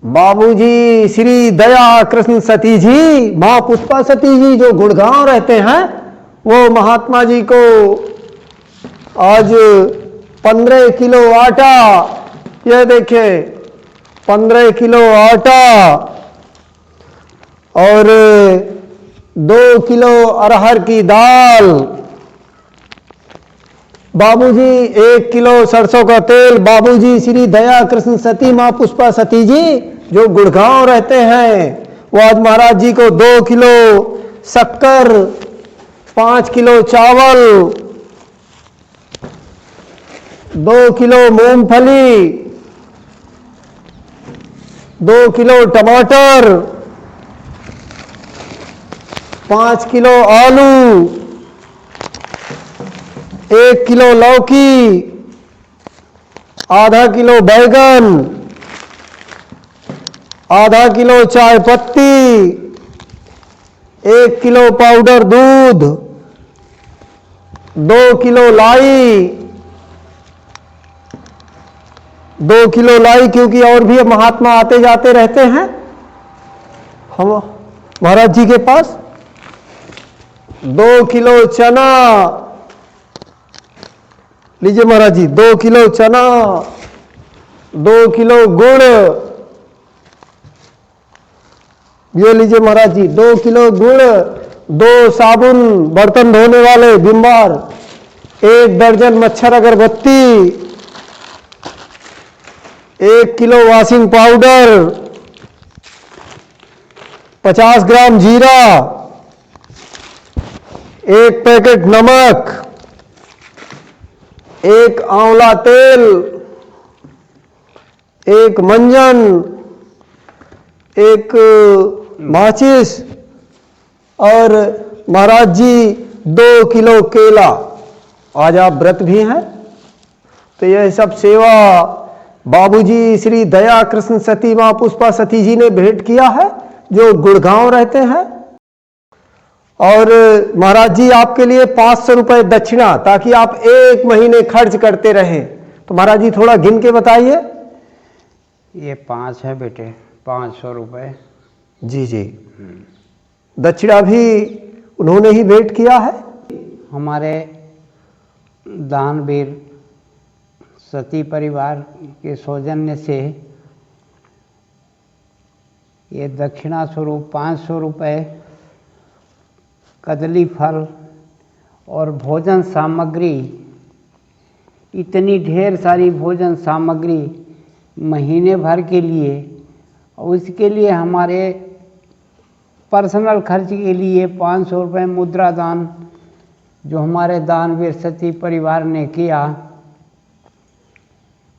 बाबूजी श्री दया कृष्ण सती जी, माँ पुष्पा सती जी जो गुड़गांव रहते हैं, वो महात्मा जी को आज 15 किलो आटा, ये देखिए 15 किलो आटा और 2 किलो अरहर की दाल, बाबूजी 1 किलो सरसों का तेल। बाबूजी श्री दया कृष्ण सती माँ पुष्पा सती जी जो गुड़गांव रहते हैं, वो आज महाराज जी को 2 किलो शक्कर, 5 किलो चावल, 2 किलो मूंगफली, 2 किलो टमाटर, 5 किलो आलू, 1 किलो लौकी, आधा किलो बैगन, आधा किलो चाय पत्ती, 1 किलो पाउडर दूध, 2 किलो लाई, 2 किलो लाई, क्योंकि और भी महात्मा आते जाते रहते हैं हम महाराज जी के पास। 2 किलो चना, लीजिए महाराज जी 2 किलो चना, 2 किलो गुड़, ये लीजिए महाराज जी 2 किलो गुड़, 2 साबुन बर्तन धोने वाले विम बार, 1 दर्जन मच्छर अगरबत्ती, 1 किलो वॉशिंग पाउडर, 50 ग्राम जीरा, 1 पैकेट नमक, 1 आंवला तेल, 1 मंजन, 1 माचिस और महाराज जी 2 किलो केला। आज आप व्रत भी हैं, तो यह सब सेवा बाबूजी श्री दया कृष्ण सती माँ पुष्पा सती जी ने भेंट किया है, जो गुड़गांव रहते हैं। और महाराज जी आपके लिए 500 रुपए दक्षिणा, ताकि आप 1 महीने खर्च करते रहें। तो महाराज जी थोड़ा गिन के बताइए। ये 5 है बेटे, 500 रुपये। जी जी, दक्षिणा भी उन्होंने ही भेंट किया है। हमारे दानवीर सती परिवार के सौजन्य से ये दक्षिणा स्वरूप 500 रुपये कदली फल और भोजन सामग्री, इतनी ढेर सारी भोजन सामग्री महीने भर के लिए, और उसके लिए हमारे पर्सनल खर्च के लिए 500 रुपये मुद्रा दान जो हमारे दानवीर सती परिवार ने किया,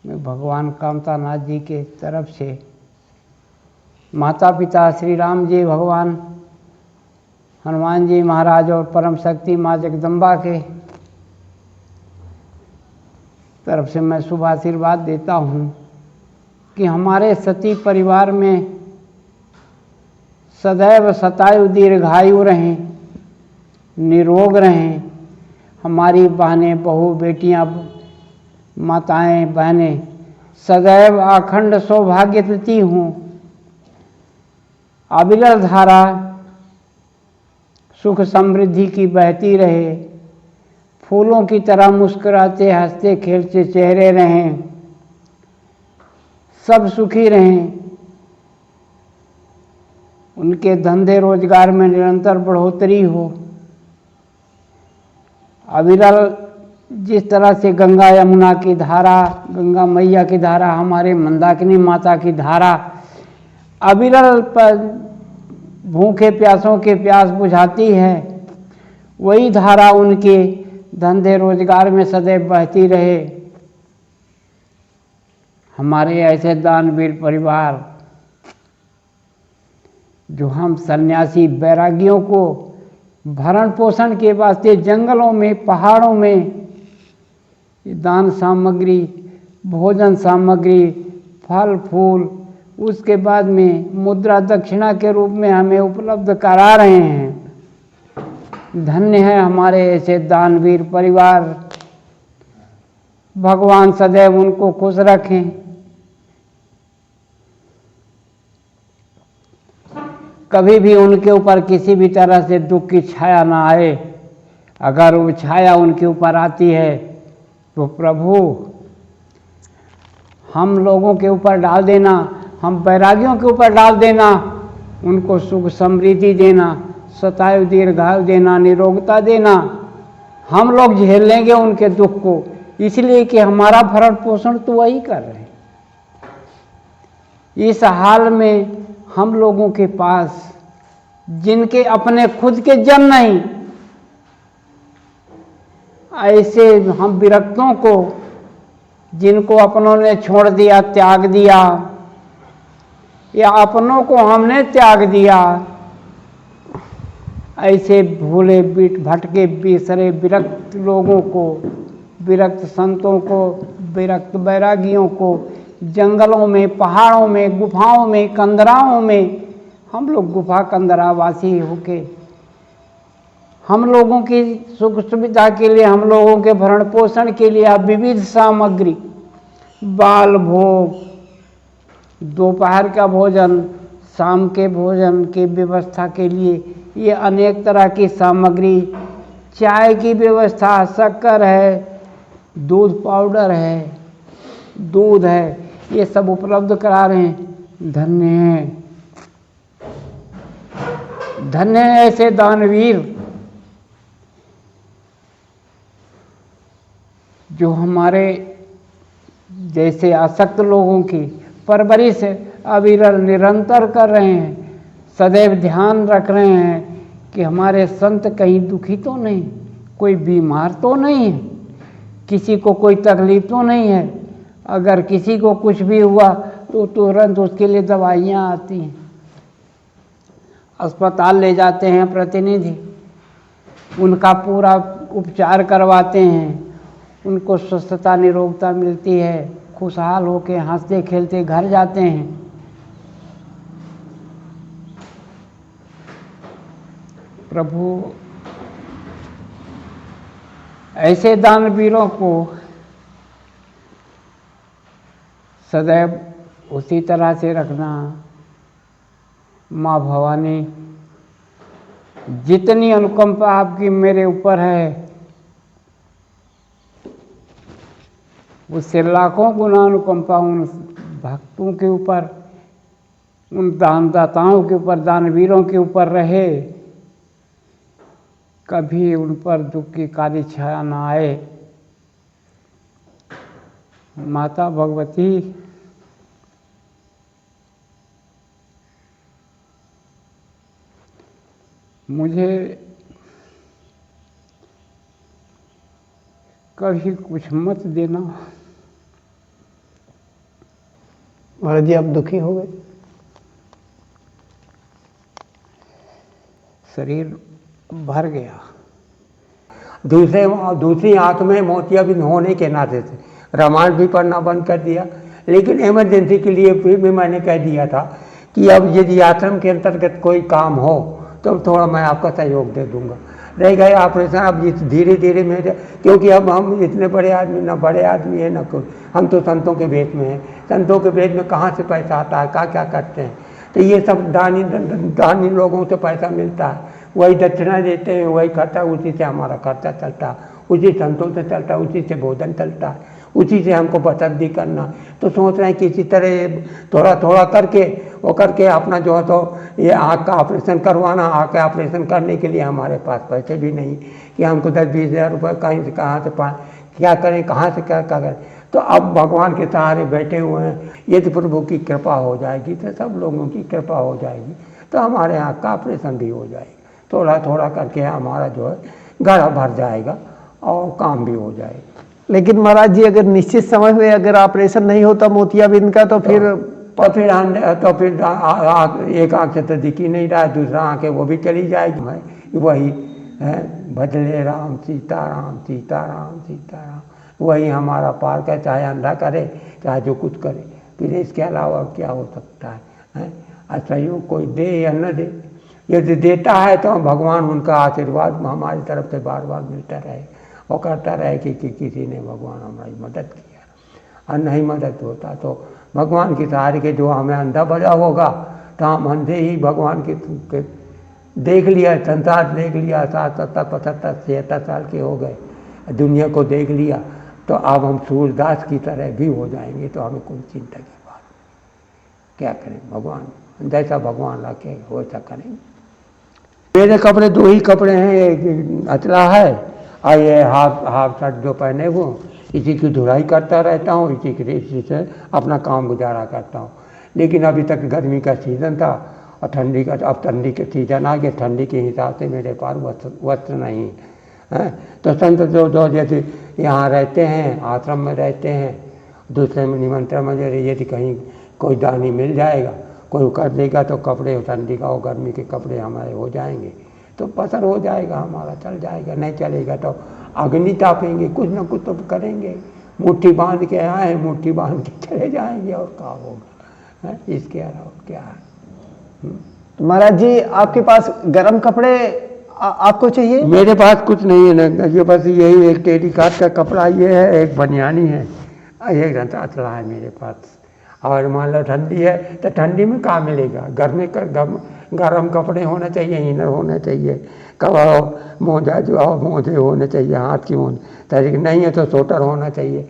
मैं भगवान कामतानाथ जी के तरफ से माता पिता श्री राम जी, भगवान हनुमान जी महाराज और परम शक्ति माँ जगदम्बा के तरफ से मैं शुभ आशीर्वाद देता हूँ कि हमारे सती परिवार में सदैव शतायु दीर्घायु रहें, निरोग रहें। हमारी बहनें, बहू, बेटियां, माताएं, बहनें सदैव अखंड सौभाग्यवती हों। अविरल धारा सुख समृद्धि की बहती रहे, फूलों की तरह मुस्कुराते हंसते खेलते चेहरे रहें, सब सुखी रहें, उनके धंधे रोजगार में निरंतर बढ़ोतरी हो। अविरल जिस तरह से गंगा यमुना की धारा, गंगा मैया की धारा, हमारे मंदाकिनी माता की धारा अविरल पर भूखे प्यासों के प्यास बुझाती है, वही धारा उनके धंधे रोजगार में सदैव बहती रहे। हमारे ऐसे दानवीर परिवार जो हम सन्यासी बैरागियों को भरण पोषण के वास्ते जंगलों में, पहाड़ों में दान सामग्री, भोजन सामग्री, फल फूल, उसके बाद में मुद्रा दक्षिणा के रूप में हमें उपलब्ध करा रहे हैं। धन्य है हमारे ऐसे दानवीर परिवार। भगवान सदैव उनको खुश रखें। कभी भी उनके ऊपर किसी भी तरह से दुख की छाया ना आए। अगर वो छाया उनके ऊपर आती है तो प्रभु हम लोगों के ऊपर डाल देना, हम बैरागियों के ऊपर डाल देना, उनको सुख समृद्धि देना, सतायु दीर्घायु देना, निरोगता देना। हम लोग झेल लेंगे उनके दुख को, इसलिए कि हमारा भरण पोषण तो वही कर रहे हैं। इस हाल में हम लोगों के पास जिनके अपने खुद के जन नहीं, ऐसे हम विरक्तों को, जिनको अपनों ने छोड़ दिया, त्याग दिया, या अपनों को हमने त्याग दिया, ऐसे भूले भटके बिसरे विरक्त लोगों को, विरक्त संतों को, विरक्त बैरागियों को जंगलों में, पहाड़ों में, गुफाओं में, कंदराओं में, हम लोग गुफा कंदरावासी होके हम लोगों की सुख सुविधा के लिए, हम लोगों के भरण पोषण के लिए आप विविध सामग्री, बाल भोग, दोपहर का भोजन, शाम के भोजन की व्यवस्था के लिए ये अनेक तरह की सामग्री, चाय की व्यवस्था, शक्कर है, दूध पाउडर है, दूध है, ये सब उपलब्ध करा रहे हैं। धन्य है, धन्य है ऐसे दानवीर जो हमारे जैसे आसक्त लोगों की परवरिश अविरल निरंतर कर रहे हैं, सदैव ध्यान रख रहे हैं कि हमारे संत कहीं दुखी तो नहीं, कोई बीमार तो नहीं है, किसी को कोई तकलीफ तो नहीं है। अगर किसी को कुछ भी हुआ तो तुरंत उसके लिए दवाइयाँ आती हैं, अस्पताल ले जाते हैं प्रतिनिधि, उनका पूरा उपचार करवाते हैं, उनको स्वस्थता निरोगता मिलती है, खुशहाल होकर हंसते खेलते घर जाते हैं। प्रभु ऐसे दानवीरों को सदैव उसी तरह से रखना। माँ भवानी जितनी अनुकंपा आपकी मेरे ऊपर है, उससे लाखों गुना अनुकंपा उन भक्तों के ऊपर, उन दानदाताओं के ऊपर, दानवीरों के ऊपर रहे। कभी उन पर दुख की काली छाया न आए। माता भगवती मुझे कभी कुछ मत देना। महाराज जी आप दुखी हो गए? शरीर भर गया। दूसरी आंख में मोतियाबिंद होने के नाते से रामायण भी पढ़ना बंद कर दिया, लेकिन इमरजेंसी के लिए फिर भी मैंने कह दिया था कि अब यदि आश्रम के अंतर्गत कोई काम हो तो थोड़ा मैं आपका सहयोग दे दूंगा। रह गए ऑपरेशन, अब धीरे धीरे मेरे, क्योंकि अब हम इतने बड़े आदमी, ना बड़े आदमी है ना कोई, हम तो संतों के भेद में हैं। संतों के भेद में कहाँ से पैसा आता है, क्या करते हैं, तो ये सब दानी लोगों से पैसा मिलता है, वही दक्षिणा देते हैं, वही खर्चा, उसी से हमारा खर्चा चलता है, उसी संतों से चलता है, उसी से भोजन चलता है, उसी से हमको बचत भी करना। तो सोच रहे हैं कि इसी तरह थोड़ा थोड़ा करके वो करके अपना जो है तो ये आँख का ऑपरेशन करवाना। आँख का ऑपरेशन करने के लिए हमारे पास पैसे भी नहीं कि हमको 10-20 हज़ार रुपये कहीं से कहाँ से पाएँ, क्या करें, कहाँ से क्या करें। तो अब भगवान के सहारे बैठे हुए हैं। यदि प्रभु की कृपा हो जाएगी तो सब लोगों की कृपा हो जाएगी, तो हमारे आँख का ऑपरेशन भी हो जाएगा। थोड़ा थोड़ा करके हमारा जो है घर भर जाएगा और काम भी हो जाएगा। लेकिन महाराज जी अगर निश्चित समय में अगर ऑपरेशन नहीं होता मोतियाबिंद का तो फिर एक आँख से तो दिख ही नहीं रहा है, दूसरा आँख है वो भी चली जाएगी। वही है भजले राम सीताराम सीताराम सीताराम, वही हमारा पार का, चाहे अंधा करे चाहे जो कुछ करे, फिर इसके अलावा क्या हो सकता है। असहयोग कोई दे या न दे, यदि देता है तो भगवान उनका आशीर्वाद हमारी तरफ से बार बार मिलता रहे और करता रहे कि किसी ने भगवान हमारी मदद किया। और नहीं मदद होता तो भगवान के सहारे के जो हमें अंधा बजा होगा तो हम अंधे ही भगवान के देख लिया, संसार देख लिया, 60, 70, 75, 76 साल के हो गए, दुनिया को देख लिया, तो अब हम सूरदास की तरह भी हो जाएंगे, तो हमें कोई चिंता की बात नहीं। क्या करें, भगवान जैसा भगवान रखे वैसा करेंगे। मेरे कपड़े 2 ही कपड़े हैं, एक अचला है और ये हाफ शर्ट जो पहने वो, इसी की धुलाई करता रहता हूँ, इसी से अपना काम गुजारा करता हूँ। लेकिन अभी तक गर्मी का सीज़न था और ठंडी का, अब ठंडी के सीज़न आ गया, ठंडी के हिसाब से मेरे पास वस्त्र नहीं है। तो संत जो जैसे यहाँ रहते हैं, आश्रम में रहते हैं, दूसरे में निमंत्रण में यदि कहीं कोई दानी मिल जाएगा, कोई कर देगा, तो कपड़े ठंडी का और गर्मी के कपड़े हमारे हो जाएंगे, तो पसर हो जाएगा, हमारा चल जाएगा। नहीं चलेगा तो अग्नि तापेंगे, कुछ ना कुछ तो करेंगे। मुट्ठी बांध के आए, मुट्ठी बांध के चले जाएंगे, और क्या होगा, इसके अलावा क्या है। महाराज जी, आपके पास गर्म कपड़े आपको चाहिए? मेरे पास कुछ नहीं है ना, ये बस यही एक टेरिकॉट का कपड़ा ये है, एक बनियानी है, एक अचला है मेरे पास। और मान लो ठंडी है तो ठंडी में कहाँ मिलेगा, गर्म कपड़े होने चाहिए, इनर होने चाहिए, कब मोजा जो मोजे होने चाहिए, हाथ की मोजे तरीके नहीं है तो स्वेटर होना चाहिए,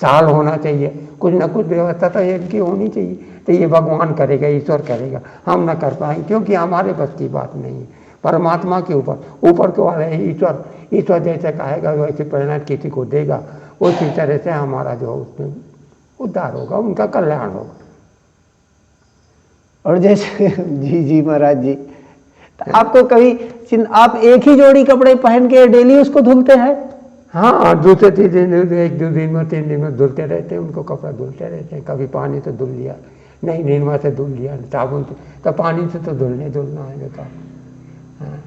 शाल होना चाहिए, कुछ ना कुछ व्यवस्था तो इनकी होनी चाहिए। तो ये भगवान करेगा, ईश्वर करेगा, हम ना कर पाएंगे, क्योंकि हमारे बस की बात नहीं है। परमात्मा के ऊपर के वाले ईश्वर जैसे कहेगा वैसे परिणाम किसी को देगा, उसी तरह से हमारा जो उसमें उद्धार होगा, उनका कल्याण होगा। और जैसे जी महाराज जी, तो आपको कभी आप एक ही जोड़ी कपड़े पहन के डेली उसको धुलते हैं? हाँ, दूसरे 3 दिन, 1-2 दिन में 3 दिन में धुलते रहते हैं, उनको कपड़ा धुलते रहते हैं। कभी पानी से धुल लिया, नहीं निरमा से धुल लिया, साबुन से, तो पानी से तो धुलना है बेटा। हाँ,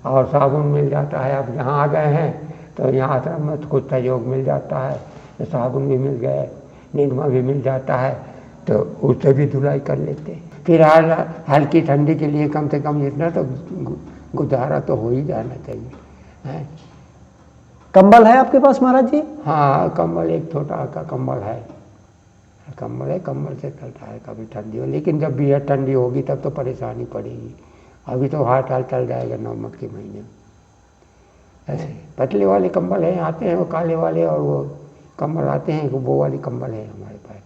और साबुन मिल जाता है, अब यहाँ आ गए हैं तो यहाँ आश्रम में तो कुछ सहयोग मिल जाता है, तो साबुन भी मिल गए, निरमा भी मिल जाता है, तो उससे भी धुलाई कर लेते हैं। फिर हल्की ठंडी के लिए कम से कम इतना तो गुजारा तो हो ही जाना चाहिए, है। कंबल है आपके पास महाराज जी? हाँ, कंबल एक छोटा का कंबल है, कंबल से चलता है कभी ठंडी हो, लेकिन जब भी ठंडी होगी तब तो परेशानी पड़ेगी। अभी तो हाल चल जाएगा नवंबर के महीने में। ऐसे पतले वाले कंबल हैं, आते हैं वो काले वाले, और वो कंबल आते हैं, वो वाली कंबल है हमारे पास।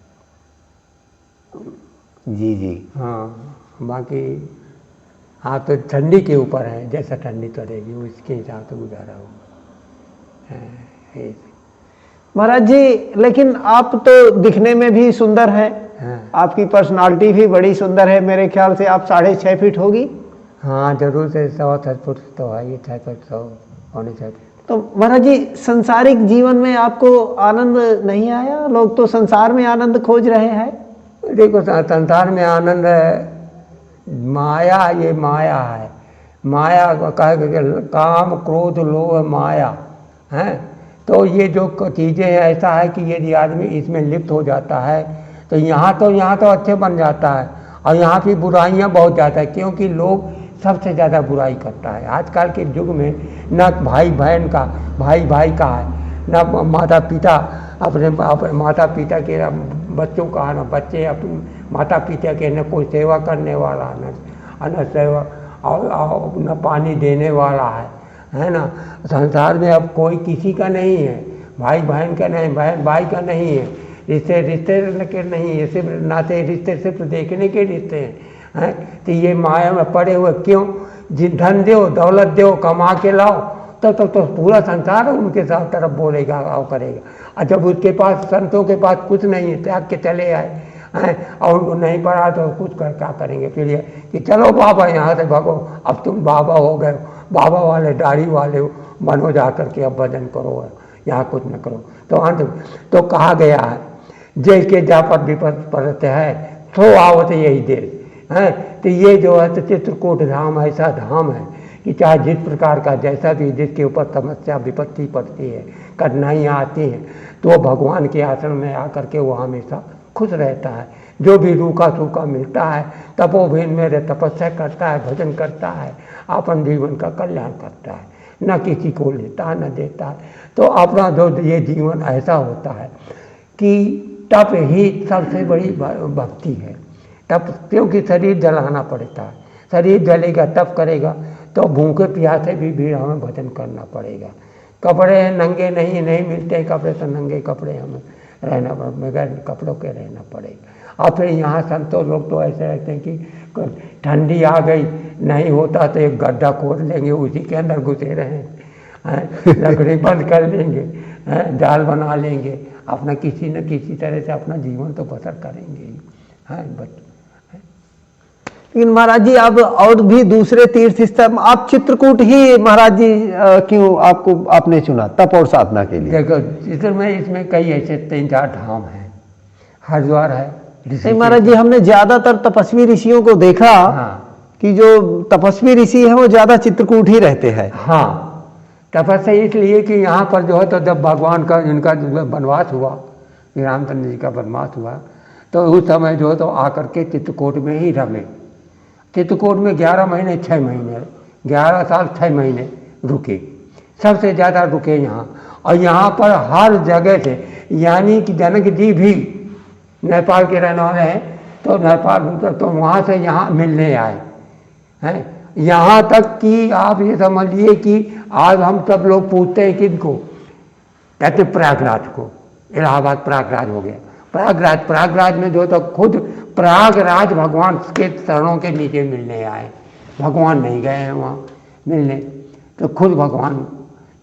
जी। हाँ, बाकी हाँ तो ठंडी के ऊपर है, जैसा ठंडी चलेगी उसके हिसाब से गुजारा होगा। महाराज जी, लेकिन आप तो दिखने में भी सुंदर हैं। हाँ। आपकी पर्सनालिटी भी बड़ी सुंदर है, मेरे ख्याल से आप 6.5 फीट होगी। हाँ, जरूर से 1.25 फुट तो है, ये 6 फुट 1.25 फुट। तो महाराज जी, संसारिक जीवन में आपको आनंद नहीं आया? लोग तो संसार में आनंद खोज रहे हैं। देखो, संसार में आनंद है, माया, ये माया है। माया कह काम क्रोध लोभ माया है। तो ये जो चीज़ें हैं, ऐसा है कि यदि आदमी इसमें लिप्त हो जाता है तो यहाँ तो अच्छे बन जाता है, और यहाँ की बुराइयाँ बहुत ज़्यादा है, क्योंकि लोग सबसे ज़्यादा बुराई करता है आजकल के युग में। न भाई भाई का है, न माता पिता अपने माता पिता के बच्चों का, न बच्चे अपने माता पिता के, न कोई सेवा करने वाला, न सेवा और न पानी देने वाला है ना। संसार में अब कोई किसी का नहीं है, भाई बहन का नहीं, बहन भाई का नहीं है, रिश्ते के नहीं है, सिर्फ नाते रिश्ते सिर्फ देखने के रिश्ते हैं। तो ये माया में पड़े हुए क्यों? धन दो, दौलत दो, कमा के लाओ, तो पूरा संसार उनके साथ तरफ बोलेगा और करेगा। और जब उसके पास, संतों के पास कुछ नहीं है, त्याग के चले आए और उनको नहीं पड़ा तो कुछ कर क्या करेंगे? फिर ये कि चलो बाबा यहाँ से भागो, अब तुम बाबा हो गए, बाबा वाले दाढ़ी वाले बनो, जा करके अब भजन करो, यहाँ कुछ न करो। तो अंत तो कहा गया है, जय के जा पर विपद पड़ते है तो आवत यही देर है। तो ये जो है तो चित्रकूट धाम ऐसा धाम है कि चाहे जिस प्रकार का जैसा भी जिसके ऊपर समस्या विपत्ति पड़ती है, कठिनाइयाँ आती हैं, तो भगवान के आश्रम में आकर के वो हमेशा खुश रहता है। जो भी रूखा सूखा मिलता है, तपोभीन में तपस्या करता है, भजन करता है, अपन जीवन का कल्याण करता है, न किसी को लेता है न देता है। तो अपना जो ये जीवन ऐसा होता है कि तप ही सबसे बड़ी भक्ति है। तप, क्योंकि शरीर जलाना पड़ता है, शरीर जलेगा तप करेगा, तो भूखे प्यासे भी हमें भजन करना पड़ेगा। कपड़े नंगे नहीं मिलते कपड़े, तो नंगे कपड़े हमें रहना बगैर कपड़ों के रहना पड़ेगा। और फिर यहाँ संतों लोग तो ऐसे रहते हैं कि ठंडी आ गई, नहीं होता तो एक गड्ढा खोद लेंगे, उसी के अंदर घुसे रहें, लकड़ी बंद कर लेंगे, जाल बना लेंगे, अपना किसी न किसी तरह से अपना जीवन तो बसर करेंगे ही। लेकिन महाराज जी आप और भी दूसरे तीर्थ स्थल, आप चित्रकूट ही महाराज जी क्यों आपने चुना तप और साधना के लिए? देखो इसमें कई ऐसे 3-4 धाम हैं, हरिद्वार है, नहीं महाराज जी, हमने ज्यादातर तपस्वी ऋषियों को देखा कि जो तपस्वी ऋषि है वो ज्यादा चित्रकूट ही रहते हैं। हाँ, तपस्या इसलिए कि यहाँ पर जो है तो जब भगवान का इनका वनवास हुआ, रामचंद्र जी का वनवास हुआ, तो उस समय जो है तो आकर के चित्रकूट में ही रहे। चित्रकूट में 11 महीने 6 महीने 11 साल 6 महीने रुके, सबसे ज़्यादा रुके यहाँ। और यहाँ पर हर जगह से, यानी कि जनक जी भी नेपाल के रहने वाले हैं, तो नेपाल तो वहाँ से यहाँ मिलने आए हैं। यहाँ तक कि आप ये समझिए कि आज हम सब लोग पूछते हैं किनको, कहते प्रयागराज को, इलाहाबाद प्रयागराज हो गया। प्रयागराज में जो तो खुद प्रयागराज भगवान के चरणों के नीचे मिलने आए, भगवान नहीं गए हैं वहाँ मिलने, तो खुद भगवान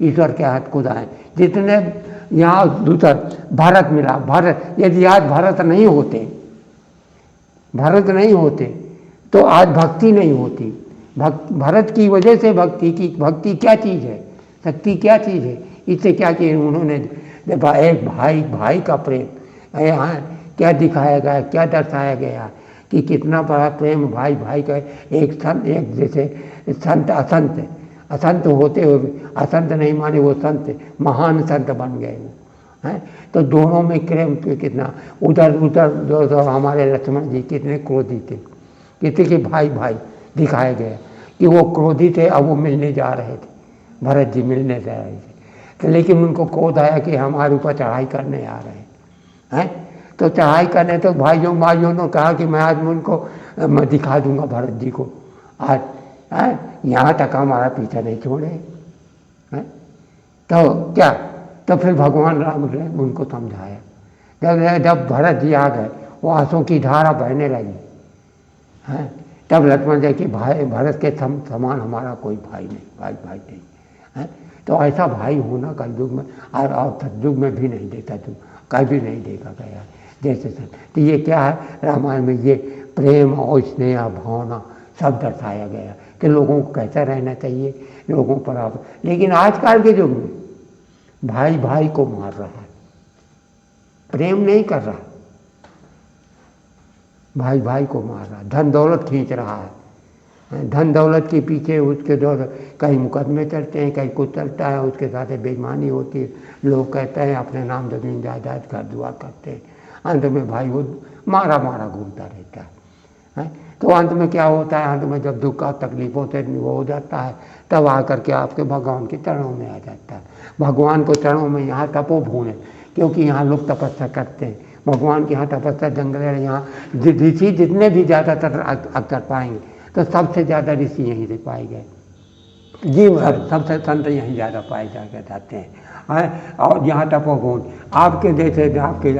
ईश्वर के हाथ खुद आए। जितने यहाँ दूसरा भारत मिला, भारत, यदि आज भारत नहीं होते तो आज भक्ति नहीं होती। भारत की वजह से भक्ति क्या चीज़ है, शक्ति क्या चीज़ है, इससे क्या किया उन्होंने, एक भाई का प्रेम यहाँ क्या दिखाया गया, क्या दर्शाया गया कि कितना बड़ा प्रेम भाई का। एक जैसे संत असंत होते हुए, असंत नहीं माने वो संत, महान संत बन गए वो हैं। तो दोनों में प्रेम कितना, उधर जो हमारे लक्ष्मण जी कितने क्रोधी थे, कितने के भाई दिखाया गया कि वो क्रोधी थे, अब वो मिलने जा रहे थे, भरत जी मिलने जा रहे थे, तो लेकिन उनको क्रोध आया कि हमारे ऊपर चढ़ाई करने आ रहे हैं। तो चढ़ाई करने, तो भाइयों ने कहा कि मैं आज उनको मैं दिखा दूंगा भरत जी को आज, यहाँ तक हमारा पीछा नहीं छोड़े हैं। तो क्या, तो फिर भगवान राम ने उनको समझाया। जब भरत जी आ गए, वो आंसू की धारा बहने लगी हैं, तब लक्ष्मण जी कि भाई भरत के समान हमारा कोई भाई नहीं है। तो ऐसा भाई होना कलयुग में और सतयुग में भी नहीं देखा, कभी नहीं देखा गया जैसे सब। तो ये क्या है, रामायण में ये प्रेम और स्नेह भावना सब दर्शाया गया कि लोगों को कैसा रहना चाहिए, लोगों पर आप। लेकिन आजकल के युग में भाई को मार रहा है, प्रेम नहीं कर रहा, भाई को मार रहा है, धन दौलत खींच रहा है, धन दौलत के पीछे उसके कहीं मुकदमे चलते हैं, कहीं कुछ चलता है, उसके साथ बेईमानी होती है। लोग कहते हैं अपने नाम जमीन जायदाद कर दुआ करते हैं, अंत में भाई वो मारा घूमता रहता है। तो अंत में क्या होता है, अंत में जब दुख का तकलीफों से वो हो जाता है, तब आकर के आपके भगवान के चरणों में आ जाता है। भगवान को चरणों में, यहाँ तपोभूमि है, क्योंकि यहाँ लोग तपस्या करते हैं। भगवान के यहाँ तपस्या जंगल है, यहाँ ऋषि जितने भी ज़्यादातर अक्सर पाएंगे, तो सबसे ज़्यादा ऋषि यहीं से पाए गए जी, सबसे संत यहीं ज़्यादा पाए जाते हैं। और यहाँ तपोभूमि आपके जैसे आपके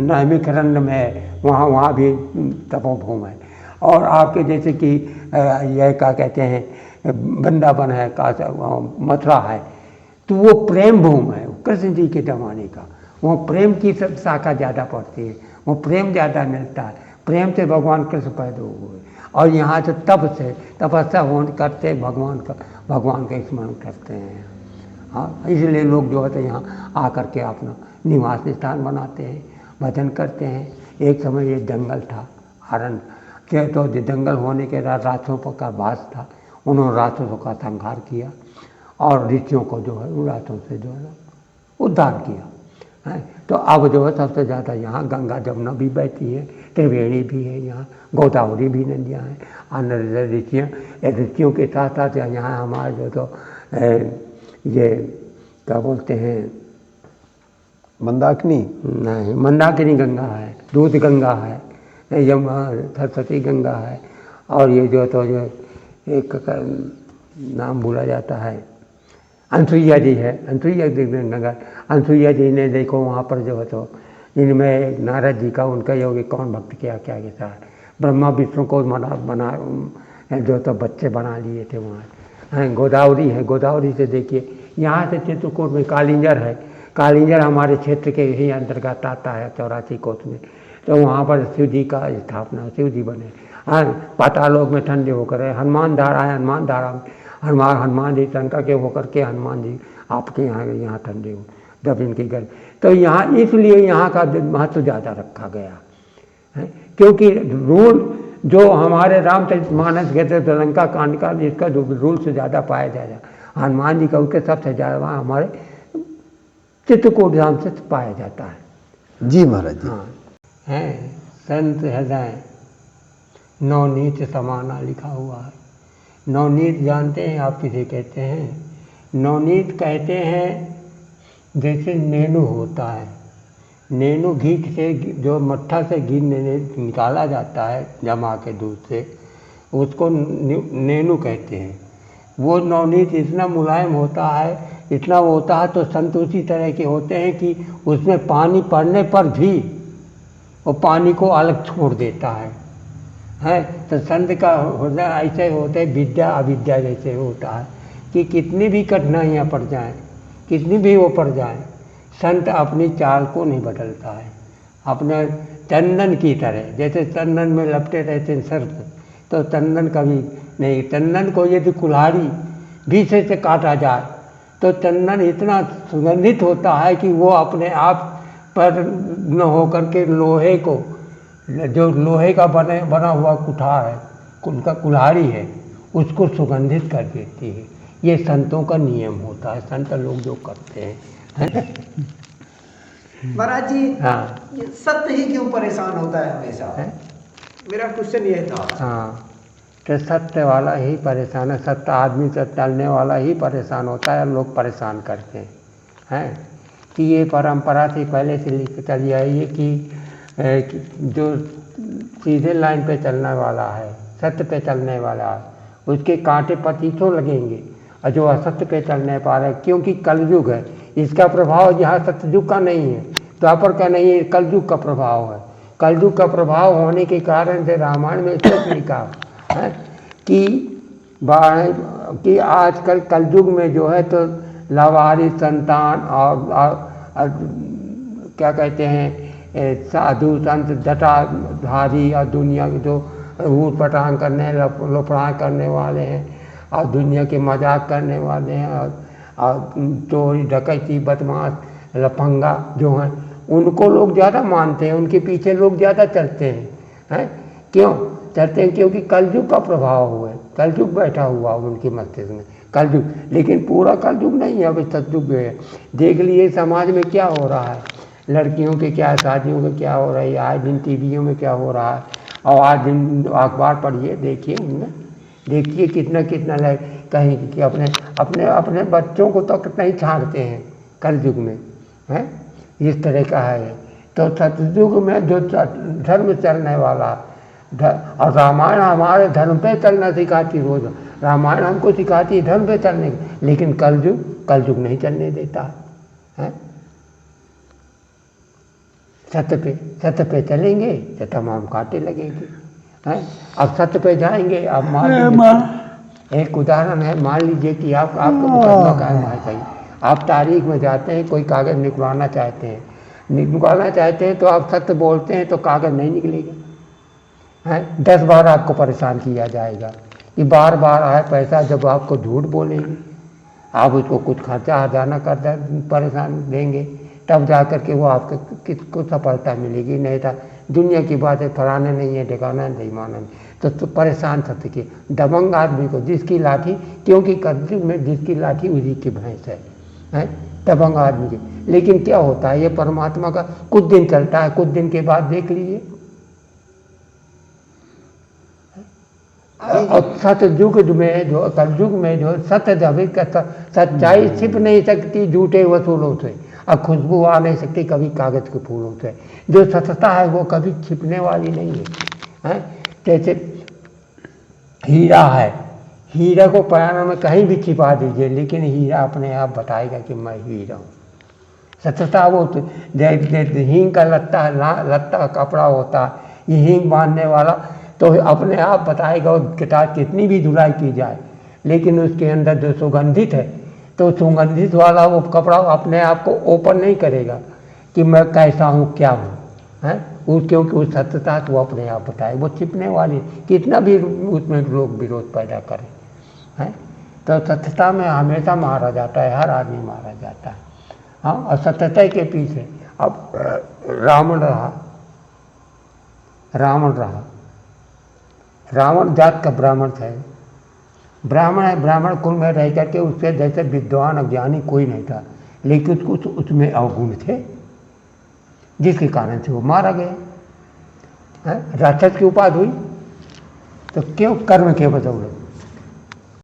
नैमिषारण्य में वहाँ भी तपोभूमि है। और आपके जैसे कि यह क्या कहते हैं वृंदावन है, मथुरा है, तो वो प्रेम भूमि है कृष्ण जी के ज़माने का। वो प्रेम की सब शाखा ज़्यादा पड़ती है, वो प्रेम ज़्यादा मिलता है, प्रेम से भगवान कृष्ण पैदा हुए। और यहाँ से तप से तपस्या करते भगवान का स्मरण करते हैं। हाँ, इसलिए लोग जो है तो यहाँ आकर के अपना निवास स्थान बनाते हैं, भजन करते हैं। एक समय ये जंगल था, अरण्य के, तो जंगल होने के बाद राक्षसों का वास था, उन्होंने राक्षसों का संहार किया और ऋषियों को जो है उन राक्षसों से जो है उद्धार किया है। तो अब जो है सबसे ज़्यादा यहाँ गंगा जमुना भी बहती है, त्रिवेणी भी है, यहाँ गोदावरी भी नदियाँ हैं, अन्य ऋषियों के साथ साथ यहाँ हमारे जो तो ये क्या बोलते हैं, मंदाकिनी नहीं, मंदाकिनी गंगा है, दूध गंगा है, यमुना सरस्वती गंगा है, और ये जो तो जो एक नाम भूला जाता है, अनसुईया जी है, अनसुईया जी नगर, अनसुईया जी ने देखो वहाँ पर जो है तो इनमें नारद जी का उनका योगी कौन भक्त क्या क्या कहता है, ब्रह्मा विष्णु को बना जो तो बच्चे बना लिए थे वहाँ हैं। गोदावरी है, गोदावरी से देखिए यहाँ से चित्रकूट में कालिंजर है, कालिंजर हमारे क्षेत्र के ही अंतर्गत आता है 84 कोस में, तो वहाँ पर शिव जी का स्थापना, शिव जी बने। हाँ, पातालोक में ठंडे होकर है, हनुमान धारा है, हनुमान धारा में हनुमान जी टंका के होकर के हनुमान जी आपके यहाँ ठंडे हो जब इनकी गर्म, तो यहाँ इसलिए यहाँ का महत्व ज़्यादा रखा गया है, क्योंकि रूल जो हमारे रामचरितमानस के थे लंका कांड का, इसका जो रूल से ज़्यादा पाया जाएगा हनुमान जी का, उसके सबसे ज़्यादा वहाँ हमारे चित्रकूट धाम से पाया जाता है। जी महाराज जी। हाँ हैं, संत हृदय नवनीत समाना लिखा हुआ है। नवनीत जानते हैं आप किसे कहते हैं? नवनीत कहते हैं जैसे नेनू होता है, नेनू घी से जो मट्ठा से घी निकाला जाता है जमा के दूध से, उसको नेनू कहते हैं। वो नवनीत इतना मुलायम होता है, इतना वो होता है, तो संत उसी तरह के होते हैं कि उसमें पानी पड़ने पर भी वो पानी को अलग छोड़ देता है। तो संत का हृदय ऐसे होते हैं, विद्या अविद्या जैसे होता है कि कितनी भी कठिनाइयाँ पड़ जाएं, कितनी भी वो पड़ जाएं, संत अपनी चाल को नहीं बदलता है। अपने चंदन की तरह, जैसे चंदन में लपटे रहते हैं सर्प, तो चंदन कभी नहीं, चंदन को यदि कुल्हाड़ी बीच से काटा जाए तो चंदन इतना सुगंधित होता है कि वो अपने आप पर न होकर के लोहे को, जो लोहे का बना हुआ कुठार है, उनका कुल्हाड़ी है, उसको सुगंधित कर देती है। ये संतों का नियम होता है, संत लोग जो करते हैं। महाराज जी, हाँ, ये सत्य ही क्यों परेशान होता है हमेशा? मेरा क्वेश्चन ये था। हाँ, तो सत्य वाला ही परेशान है, सत्य आदमी से चलने वाला ही परेशान होता है, लोग परेशान करते हैं कि ये परंपरा से पहले से लेकर चली आई है कि जो सीधे लाइन पे चलने वाला है, सत्य पे चलने वाला है, उसके कांटे पचीसों लगेंगे, और जो असत्य पे चलने पा रहे, क्योंकि कलयुग है, इसका प्रभाव यहाँ सतयुग का नहीं है, द्वापर का नहीं है, कलयुग का प्रभाव है। कलयुग का प्रभाव होने के कारण से रामायण में स्पष्ट लिखा है कि आजकल कलयुग में जो है तो लावारिस संतान और क्या कहते हैं साधु संत जटाधारी और दुनिया के जो ऊट पटांग करने लोफड़ा करने वाले हैं और दुनिया के मजाक करने वाले हैं और चोरी डकैती बदमाश लफंगा जो हैं, उनको लोग ज़्यादा मानते हैं, उनके पीछे लोग ज़्यादा चलते हैं। क्यों चलते हैं? क्योंकि कलयुग का प्रभाव हुआ है, कलयुग बैठा हुआ उनके मस्तिष्क में, कलयुग। लेकिन पूरा कलयुग नहीं है, अभी सतयुग है। देख लिए समाज में क्या हो रहा है, लड़कियों के क्या शादियों के क्या हो रही है, आज दिन टीवियों में क्या हो रहा है, और आज दिन अखबार पढ़िए, देखिए उनमें, देखिए कितना कितना कहीं कि अपने अपने अपने बच्चों को तक नहीं छांटते हैं कलयुग में, हैं इस तरह का है। तो सतयुग में जो धर्म चलने वाला, और रामायण हमारे धर्म पे चलना सिखाती, रोज रामायण हमको सिखाती है धर्म पे चलने, लेकिन कलयुग नहीं चलने देता है। सत्य पे चलेंगे तो तमाम कांटे लगेंगे, हैं। अब सत्य पे जाएंगे, अब मान लीजिए एक उदाहरण है, मान लीजिए कि आपका मुकदमा कायम है कहीं, आप तारीख में जाते हैं, कोई कागज़ निकलवाना चाहते हैं, तो आप सत्य बोलते हैं तो कागज़ नहीं निकलेगा, हैं। 10 बार आपको परेशान किया जाएगा, कि बार बार आए पैसा, जब आपको झूठ बोलेंगे, आप उसको कुछ खर्चा हर्जाना कर परेशान देंगे, तब जा कर के वो आपको किसको सफलता मिलेगी। नहीं था दुनिया की बात है, फलाने नहीं है, ठिकाना नहीं, माना नहीं, तो परेशान सत्य के दबंग आदमी को, जिसकी लाठी, क्योंकि कलयुग में जिसकी लाठी उसी की भैंस है, दबंग आदमी की। लेकिन क्या होता है, ये परमात्मा का कुछ दिन चलता है, कुछ दिन के बाद देख लीजिए, और सतयुग में जो कलयुग में जो सत्य सच्चाई छिप नहीं सकती झूठे वसूलों से, और खुशबू आ नहीं सकती कभी कागज के फूलों से। जो सत्यता है वो कभी छिपने वाली नहीं है। हैं। जैसे हीरा है, हीरा को पराना में कहीं भी छिपा दीजिए, लेकिन हीरा अपने आप बताएगा कि मैं हीरा हूँ। सत्यता वो हींग का लत्ता लत्ता कपड़ा होता है, ये हींग बांधने वाला तो अपने आप बताएगा, और किताब कितनी भी धुलाई की जाए, लेकिन उसके अंदर जो सुगंधित है, तो सुगंधित वाला वो कपड़ा अपने आप को ओपन नहीं करेगा कि मैं कैसा हूँ क्या हूँ, हैं। क्योंकि उस सत्यता को अपने आप बताए, वो छिपने वाली, कितना भी उसमें लोग विरोध पैदा करें, हैं। तो सत्यता में हमेशा मारा जाता है, हर आदमी मारा जाता है। हाँ, और सत्यता के पीछे अब रावण रहा, रावण जात का ब्राह्मण था, ब्राह्मण है, ब्राह्मण कुल में रह करके उससे जैसे विद्वान अज्ञानी कोई नहीं था, लेकिन कुछ उसमें अवगुण थे, जिसके कारण से वो मारा गया। राक्षस की उपाधि हुई तो क्यों? कर्म के बदौलत।